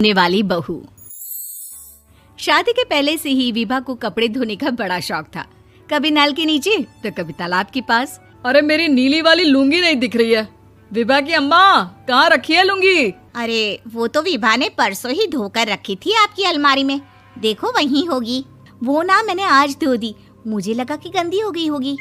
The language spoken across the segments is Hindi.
होने वाली बहू। शादी के पहले से ही विभा को कपड़े धोने का बड़ा शौक था। कभी नल के नीचे तो कभी तालाब के पास। अरे मेरी नीली वाली लुंगी नहीं दिख रही है। विभा की अम्मा, कहाँ रखी है लुंगी? अरे वो तो विभा ने परसों ही धोकर रखी थी आपकी अलमारी में, देखो वहीं होगी। वो ना मैंने आज धो दी, मुझे लगा कि गंदी हो गई होगी।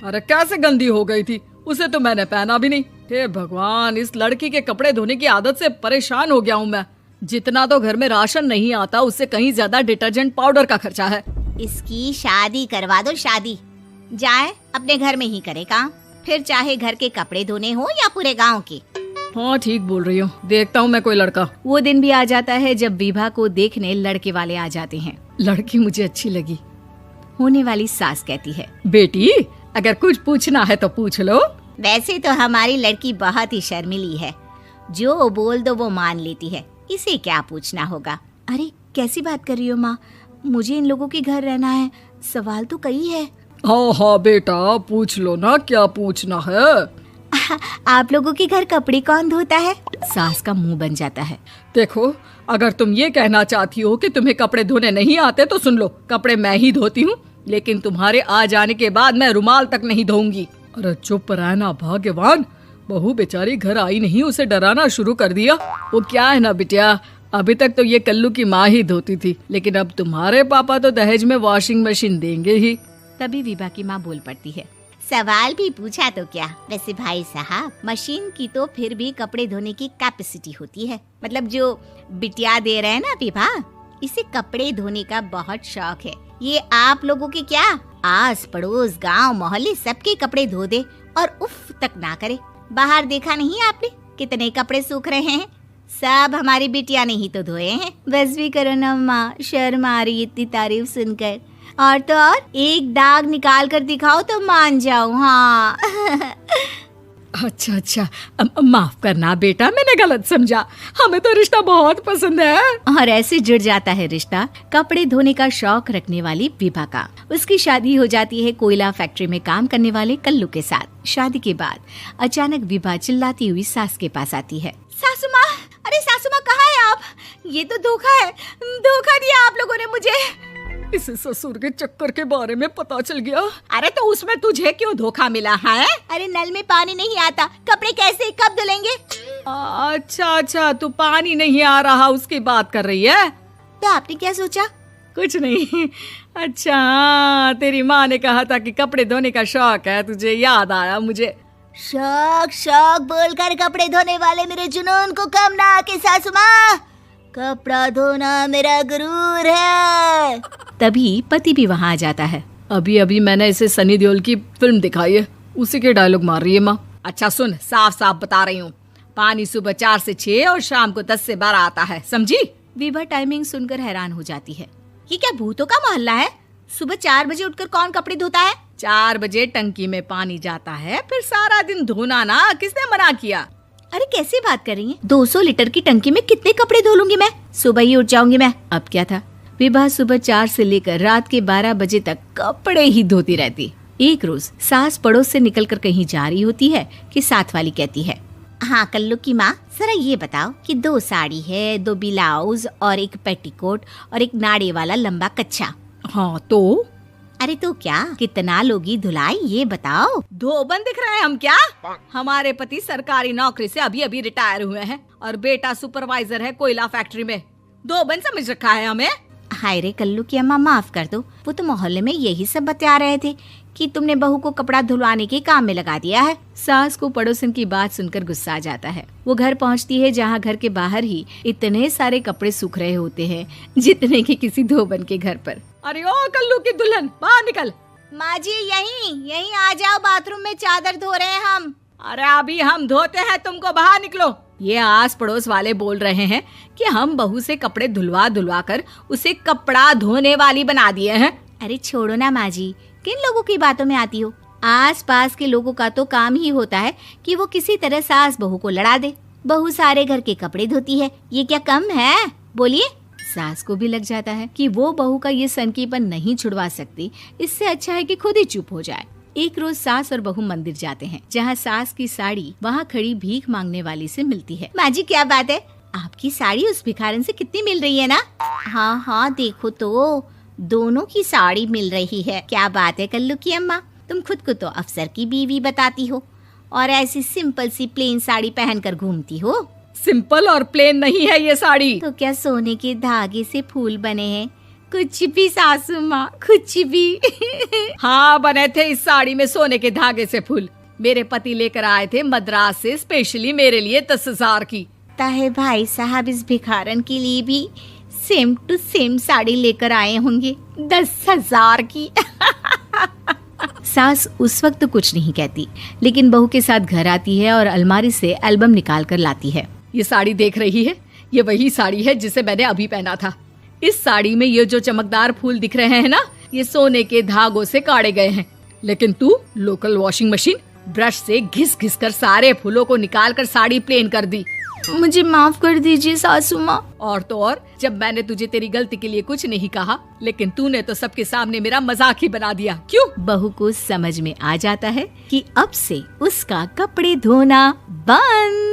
अरे कैसे गंदी हो गई थी? उसे तो मैंने पहना भी नहीं। हे भगवान, इस लड़की के कपड़े धोने की आदत से परेशान हो गया हूँ मैं। जितना तो घर में राशन नहीं आता, उससे कहीं ज्यादा डिटर्जेंट पाउडर का खर्चा है। इसकी शादी करवा दो, शादी जाए अपने घर में ही करे काम, फिर चाहे घर के कपड़े धोने हो या पूरे गांव के। हाँ ठीक बोल रही हूँ, देखता हूँ मैं कोई लड़का। वो दिन भी आ जाता है जब विभा को देखने लड़के वाले आ जाते हैं। लड़की मुझे अच्छी लगी। होने वाली सास कहती है, बेटी अगर कुछ पूछना है तो पूछ लो। वैसे तो हमारी लड़की बहुत ही शर्मीली है, जो बोल दो वो मान लेती है, इसे क्या पूछना होगा। अरे कैसी बात कर रही हो माँ, मुझे इन लोगों के घर रहना है, सवाल तो कई है। हाँ हाँ बेटा, पूछ लो ना, क्या पूछना है। आप लोगों के घर कपड़े कौन धोता है? सास का मुंह बन जाता है। देखो, अगर तुम ये कहना चाहती हो कि तुम्हें कपड़े धोने नहीं आते तो सुन लो, कपड़े मैं ही धोती हूँ, लेकिन तुम्हारे आ जाने के बाद मैं रुमाल तक नहीं धोऊंगी। अरे चुप रहना भाग्यवान, बहू बेचारी घर आई नहीं, उसे डराना शुरू कर दिया। वो क्या है ना बिटिया, अभी तक तो ये कल्लू की माँ ही धोती थी, लेकिन अब तुम्हारे पापा तो दहेज में वॉशिंग मशीन देंगे ही। तभी विभा की माँ बोल पड़ती है, सवाल भी पूछा तो क्या। वैसे भाई साहब, मशीन की तो फिर भी कपड़े धोने की कैपेसिटी होती है। मतलब जो बिटिया दे रहे हैं ना विभा, इसे कपड़े धोने का बहुत शौक है। ये आप लोगों के क्या, आस पड़ोस गांव मोहल्ले सबके कपड़े धो दे और उफ तक ना करे। बाहर देखा नहीं आपने कितने कपड़े सूख रहे हैं? सब हमारी बिटिया ने ही तो धोए हैं। बस भी करो ना माँ, शर्म आ रही इतनी तारीफ सुनकर। और तो और एक दाग निकाल कर दिखाओ तो मान जाऊँ। हाँ अच्छा, माफ करना बेटा, मैंने गलत समझा। हमें तो रिश्ता बहुत पसंद है। और ऐसे जुड़ जाता है रिश्ता कपड़े धोने का शौक रखने वाली विभा का। उसकी शादी हो जाती है कोयला फैक्ट्री में काम करने वाले कल्लू के साथ। शादी के बाद अचानक विभा चिल्लाती हुई सास के पास आती है। सासू माँ, अरे सासू माँ कहाँ है आप? ये तो धोखा है, धोखा दिया आप लोगों ने मुझे। इसे ससुर के चक्कर के बारे में पता चल गया। अरे तो उसमें तुझे क्यों धोखा मिला है? अरे नल में पानी नहीं आता, कपड़े कैसे कब धुलेंगे? अच्छा, तू पानी नहीं आ रहा उसकी बात कर रही है। तो आपने क्या सोचा? कुछ नहीं। अच्छा, तेरी माँ ने कहा था कि कपड़े धोने का शौक है, तुझे याद आया मुझे। शौक बोलकर कपड़े धोने वाले मेरे जुनून को कम ना आके सासू माँ, कपड़ा धोना मेरा गुरूर है। तभी पति भी वहाँ आ जाता है। अभी मैंने इसे सनी देओल की फिल्म दिखाई है, उसी के डायलॉग मार रही है माँ। अच्छा सुन, साफ साफ बता रही हूँ, पानी सुबह 4 से 6 और शाम को 10 से 12 आता है, समझी? विभा टाइमिंग सुनकर हैरान हो जाती है। ये क्या भूतों का मोहल्ला है? सुबह 4 बजे उठकर कौन कपड़े धोता है? 4 बजे टंकी में पानी जाता है, फिर सारा दिन धोना ना, किसने मना किया? अरे कैसी बात कर रही हैं? 200 लीटर की टंकी में कितने कपड़े धो लूंगी मैं? सुबह ही उठ जाऊंगी मैं। अब क्या था, विभा सुबह 4 से लेकर रात के 12 बजे तक कपड़े ही धोती रहती। एक रोज सास पड़ोस से निकलकर कहीं जा रही होती है कि साथ वाली कहती है, हाँ कल्लू की माँ, जरा ये बताओ कि 2 साड़ी है, 2 ब्लाउज और एक पेटीकोट और एक नाड़े वाला लंबा कच्छा। हाँ तो? अरे तो क्या, कितना लोगी धुलाई ये बताओ। धोबन दिख रहे हैं हम क्या? हमारे पति सरकारी नौकरी से अभी रिटायर हुए हैं और बेटा सुपरवाइजर है कोयला फैक्ट्री में। धोबन समझ रखा है हमें? हाय रे कल्लू की अम्मा, माफ कर दो, वो तो मोहल्ले में यही सब बता रहे थे कि तुमने बहू को कपड़ा धुलवाने के काम में लगा दिया है। सास को पड़ोसन की बात सुनकर गुस्सा आ जाता है। वो घर पहुंचती है जहां घर के बाहर ही इतने सारे कपड़े सूख रहे होते हैं जितने कि किसी धोबन के घर पर। अरे ओ कल्लू की दुल्हन, बाहर निकल। माँ जी यहीं आ जाओ, बाथरूम में चादर धो रहे हैं हम। अरे अभी हम धोते हैं, तुमको बाहर निकलो। ये आस पड़ोस वाले बोल रहे हैं कि हम बहू से कपड़े धुलवा कर उसे कपड़ा धोने वाली बना दिए हैं। अरे छोड़ो ना माँ जी, किन लोगों की बातों में आती हो? आस पास के लोगों का तो काम ही होता है कि वो किसी तरह सास बहू को लड़ा दे। बहू सारे घर के कपड़े धोती है, ये क्या कम है? बोलिए। सास को भी लग जाता है कि वो बहू का ये सनकीपन नहीं छुड़वा सकती, इससे अच्छा है कि खुद ही चुप हो जाए। एक रोज सास और बहू मंदिर जाते हैं, जहाँ सास की साड़ी वहाँ खड़ी भीख मांगने वाली से मिलती है। माँ जी क्या बात है, आपकी साड़ी उस भिखारन से कितनी मिल रही है ना? हाँ हाँ देखो तो दोनों की साड़ी मिल रही है। क्या बात है कल्लू की अम्मा, तुम खुद को तो अफसर की बीवी बताती हो और ऐसी सिंपल सी प्लेन साड़ी पहनकर घूमती हो। सिंपल और प्लेन नहीं है ये साड़ी। तो क्या सोने के धागे से फूल बने हैं? कुछ भी सासू माँ, कुछ भी। हाँ बने थे इस साड़ी में सोने के धागे से फूल। मेरे पति लेकर आए थे मद्रास से स्पेशली मेरे लिए 10,000 की। ताहे भाई साहब इस भिखारन के लिए भी सेम टू सेम साड़ी लेकर आए होंगे 10,000 की। सास उस वक्त तो कुछ नहीं कहती, लेकिन बहू के साथ घर आती है और अलमारी से एल्बम निकाल कर लाती है। ये साड़ी देख रही है, ये वही साड़ी है जिसे मैंने अभी पहना था। इस साड़ी में ये जो चमकदार फूल दिख रहे हैं ना, ये सोने के धागों से काटे गए हैं। लेकिन तू लोकल वॉशिंग मशीन ब्रश से घिस घिस कर सारे फूलों को निकाल कर साड़ी प्लेन कर दी। मुझे माफ कर दीजिए सासू माँ। और तो और, जब मैंने तुझे तेरी गलती के लिए कुछ नहीं कहा, लेकिन तूने तो सबके सामने मेरा मजाक ही बना दिया। क्यों? बहू को समझ में आ जाता है कि अब से उसका कपड़े धोना बंद।